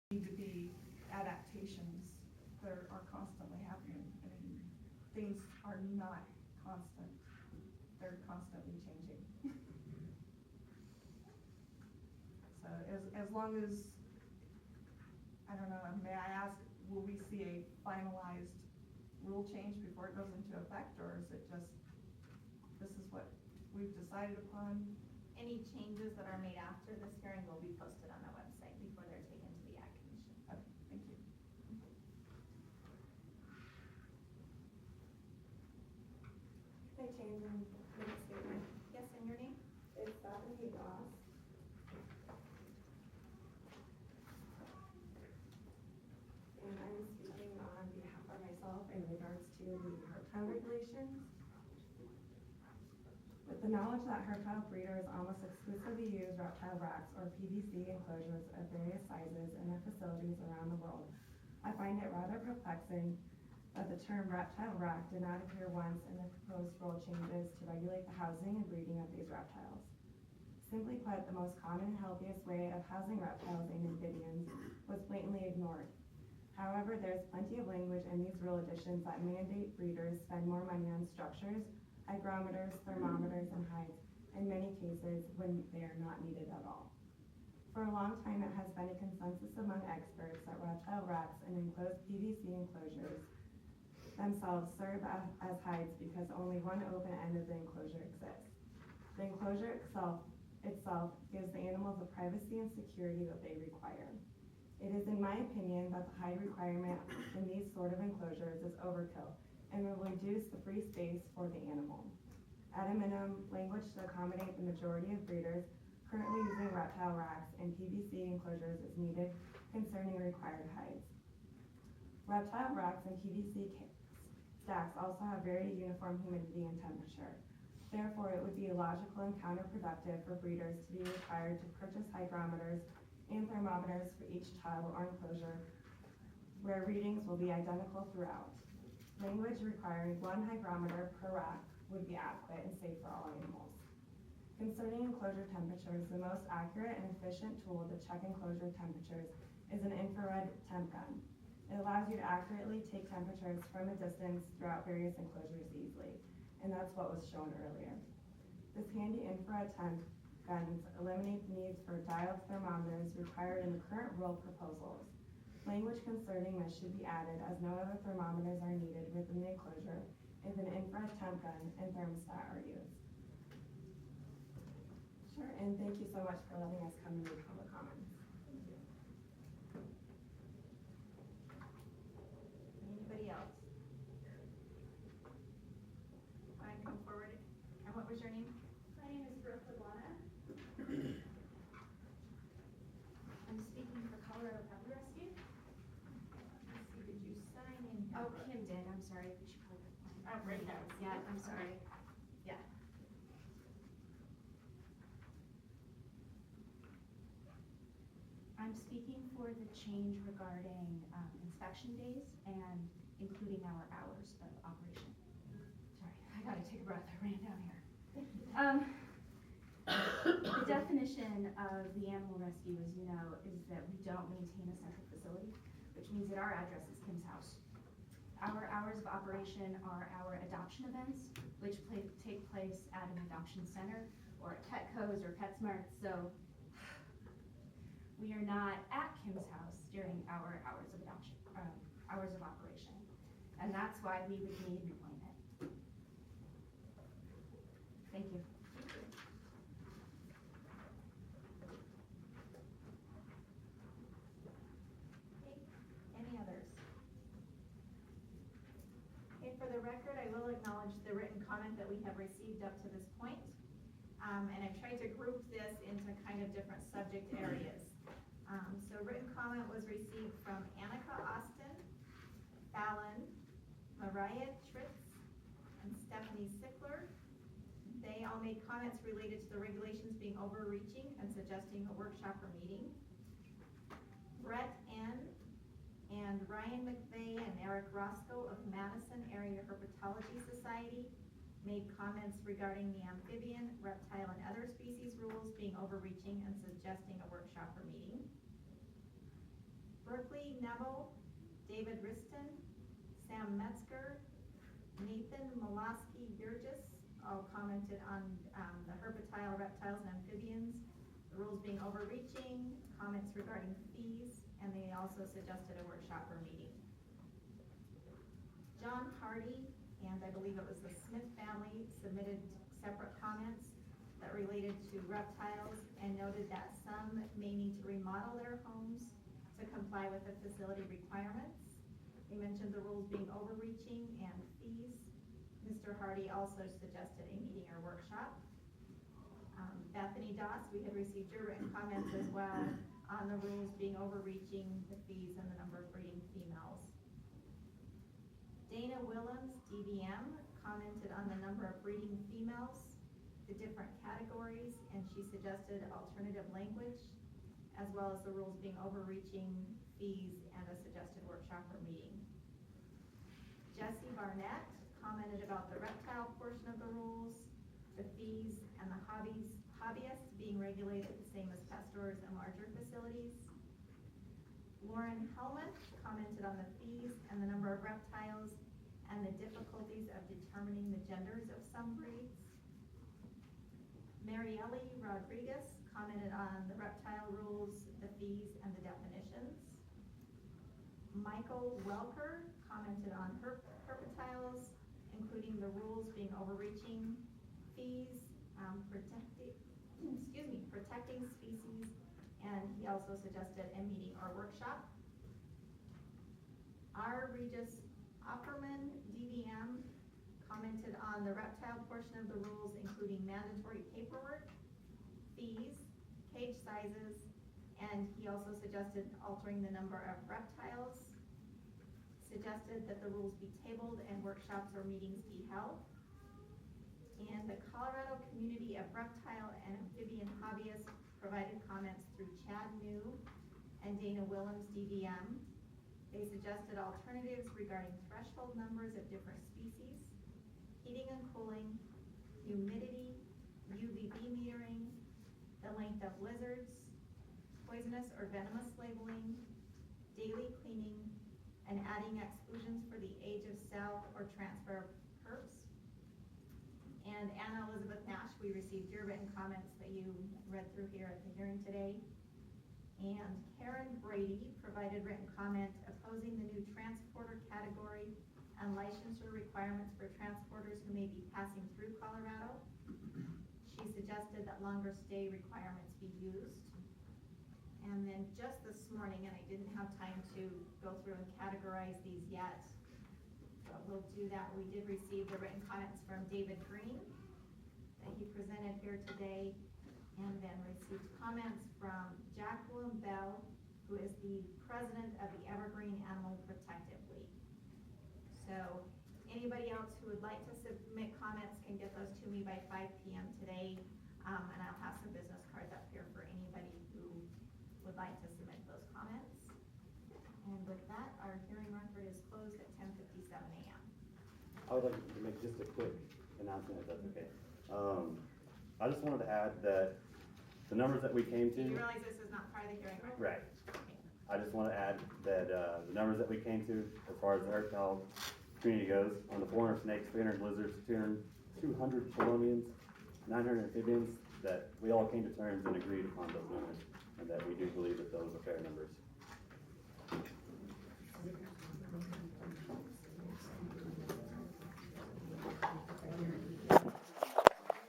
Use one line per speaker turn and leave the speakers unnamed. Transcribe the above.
need to be adaptations that are constantly happening. I mean, things are not constant. They're constantly changing. So as long as, I don't know, may I ask, will we see a finalized rule change before it goes into effect, or is it just, this is what we've decided upon?
Any changes that are made after this hearing will be posted on the website before they're taken to the Ag Commission.
Okay, thank you.
Can I change and make a statement?
Yes, and your name?
It's Bethany Goss. And I'm speaking on behalf of myself in regards to the herptile regulations. With the knowledge that herptile breeders almost exclusively use reptile racks or PVC enclosures of various sizes in their facilities around the world, I find it rather perplexing that the term reptile rack did not appear once in the proposed rule changes to regulate the housing and breeding of these reptiles. Simply put, the most common and healthiest way of housing reptiles and amphibians was blatantly ignored. However, there's plenty of language in these rule additions that mandate breeders spend more money on structures, hygrometers, thermometers, and hides, in many cases when they are not needed at all. For a long time, it has been a consensus among experts that reptile racks and enclosed PVC enclosures themselves serve as hides because only one open end of the enclosure exists. The enclosure itself gives the animals the privacy and security that they require. It is in my opinion that the hide requirement in these sort of enclosures is overkill and will reduce the free space for the animal. At a minimum, language to accommodate the majority of breeders currently using reptile racks and PVC enclosures is needed concerning required hides. Reptile racks and PVC stacks also have very uniform humidity and temperature. Therefore, it would be illogical and counterproductive for breeders to be required to purchase hygrometers and thermometers for each tile or enclosure where readings will be identical throughout. Language requiring one hygrometer per rack would be adequate and safe for all animals. Concerning enclosure temperatures, the most accurate and efficient tool to check enclosure temperatures is an infrared temp gun. It allows you to accurately take temperatures from a distance throughout various enclosures easily, and that's what was shown earlier. This handy infrared temp guns eliminate the needs for dialed thermometers required in the current rule proposals. Language concerning this should be added as no other thermometers are needed within the enclosure if an infrared temp gun and thermostat are used. Sure, and thank you so much for letting us come and make public comments.
Thank you. Anybody else? Go ahead and come forward. And what was your name?
My name is Bertha Lana. I'm speaking for Colorado Pepper Rescue.
Let's see, did you sign in here?
Oh, Kim did, I'm sorry. She probably.
Oh, right now.
Yeah, I'm sorry.
Yeah.
I'm speaking for the change regarding inspection days and including our hours of operation. Sorry, I gotta take a breath, I ran down here. The definition of the animal rescue, as you know, is that we don't maintain a central facility, which means that our address is Kim's house. Our hours of operation are our adoption events, which take place at an adoption center or at Petco's or PetSmart. So we are not at Kim's house during our hours of adoption, hours of operation, and that's why we would need reappointment. Thank you.
Okay, any others? Okay, for the record, I will acknowledge the written comment that we have received up to this point. And I've tried to group this into kind of different subject areas. So written comment was received from Annika Austin, Fallon, Mariah Tritz, and Stephanie Sickler. They all made comments related to the regulations being overreaching and suggesting a workshop or meeting. Brett N. and Ryan McVeigh and Eric Roscoe of Madison Area Herpetology Society made comments regarding the amphibian, reptile, and other species rules being overreaching and suggesting a workshop or meeting. Neville, David Riston, Sam Metzger, Nathan Molosky Burgess, all commented on the herptile, reptiles, and amphibians, the rules being overreaching, comments regarding fees, and they also suggested a workshop or meeting. John Hardy, and I believe it was the Smith family, submitted separate comments that related to reptiles and noted that some may need to remodel their homes to comply with the facility requirements. They mentioned the rules being overreaching and fees. Mr. Hardy also suggested a meeting or workshop. Bethany Doss, we had received your written comments as well on the rules being overreaching, the fees, and the number of breeding females. Dana Willems, DVM, commented on the number of breeding females, the different categories, and she suggested alternative language, as well as the rules being overreaching, fees, and a suggested workshop or meeting. Jesse Barnett commented about the reptile portion of the rules, the fees, and the hobbyists being regulated the same as pet stores and larger facilities. Lauren Hellman commented on the fees and the number of reptiles and the difficulties of determining the genders of some breeds. Marielle Rodriguez commented on the reptile rules, the fees, and the definitions. Michael Welker commented on herptiles, including the rules being overreaching, fees, protecting species, and he also suggested a meeting or workshop. R. Regis Opperman, DVM, commented on the reptile portion of the rules, including mandatory paperwork, fees, cage sizes, and he also suggested altering the number of reptiles, suggested that the rules be tabled and workshops or meetings be held. And the Colorado Community of Reptile and Amphibian Hobbyists provided comments through Chad New and Dana Willems, DVM. They suggested alternatives regarding threshold numbers of different species, heating and cooling, humidity, UVB metering, the length of lizards, poisonous or venomous labeling, daily cleaning, and adding exclusions for the age of sale or transfer of herps. And Anna Elizabeth Nash, we received your written comments that you read through here at the hearing today. And Karen Brady provided written comment opposing the new transporter category and licensure requirements for transporters who may be passing through Colorado. She suggested that longer stay requirements be used. And then just this morning, and I didn't have time to go through and categorize these yet, but we'll do that. We did receive the written comments from David Green that he presented here today, and then received comments from Jacqueline Bell, who is the president of the Evergreen Animal Protective League. So anybody else who would like to submit comments can get those to me by 5 p.m. today, and I'll have some business cards up here for anybody who would like to submit those comments. And with that, our hearing record is closed at 10:57 a.m.
I would like to make just a quick announcement, if that's okay. I just wanted to add that the numbers that we came to.
Do you realize this is not part of the hearing record?
Right.
Okay.
I just want to add that the numbers that we came to, as far as the herptile community goes, on the 400 snakes, 300 lizards, 200 chelonians, 900 amphibians, that we all came to terms and agreed upon those numbers, and that we do believe that those are fair numbers.